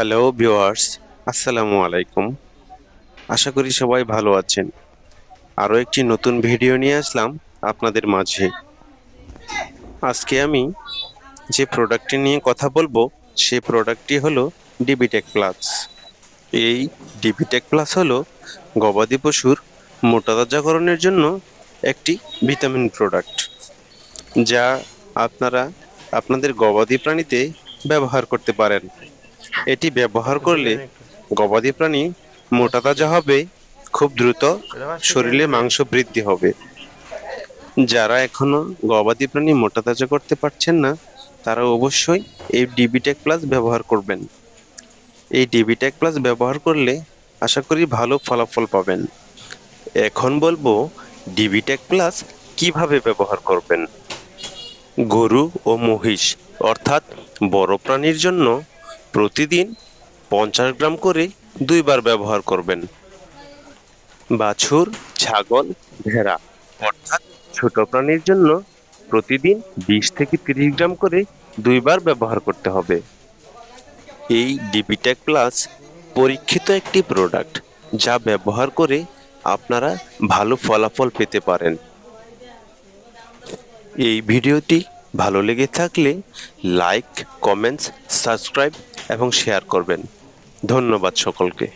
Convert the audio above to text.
Hello viewers, আসসালামু আলাইকুম। আশা করি সবাই ভালো আছেন। আরও একটি নতুন ভিডিও নিয়ে আসলাম আপনাদের মাঝে। আজকে আমি যে প্রোডাক্টটি নিয়ে কথা বলবো সেই প্রোডাক্টটি হলো ডিবিটেক প্লাস। এই ডিবিটেক প্লাস হলো গবাদি পশুর মোটা তাজাকরণের জন্য একটি ভিটামিন প্রোডাক্ট, যা আপনারা আপনাদের গবাদি প্রাণীতে ব্যবহার করতে পারেন। এটি ব্যবহার করলে গবাদি প্রাণী মোটা তাজা হবে, খুব দ্রুত শরীরে মাংস বৃদ্ধি হবে। যারা এখনো গবাদি প্রাণী মোটা তাজা করতে পারছেন না, তারা অবশ্যই এই ডিবিটেক প্লাস ব্যবহার করবেন। এই ডিবিটেক প্লাস ব্যবহার করলে আশা করি ভালো ফলাফল পাবেন। এখন বলবো ডিবিটেক প্লাস কিভাবে ব্যবহার করবেন। গরু ও মহিষ অর্থাৎ বড় প্রাণীর জন্য প্রতিদিন 50 গ্রাম করে 2 বার ব্যবহার করবেন। বাছুর, ছাগল, ভেড়া অর্থাৎ ছোট প্রাণীর জন্য প্রতিদিন 20 থেকে 30 গ্রাম করে 2 বার ব্যবহার করতে হবে। এই ডিবিটেক প্লাস পরীক্ষিত একটি প্রোডাক্ট, যা ব্যবহার করে আপনারা ভালো ফলাফল পেতে পারেন। এই ভিডিওটি ভালো লেগে থাকলে লাইক, কমেন্টস, সাবস্ক্রাইব এবং শেয়ার করবেন। ধন্যবাদ সকলকে।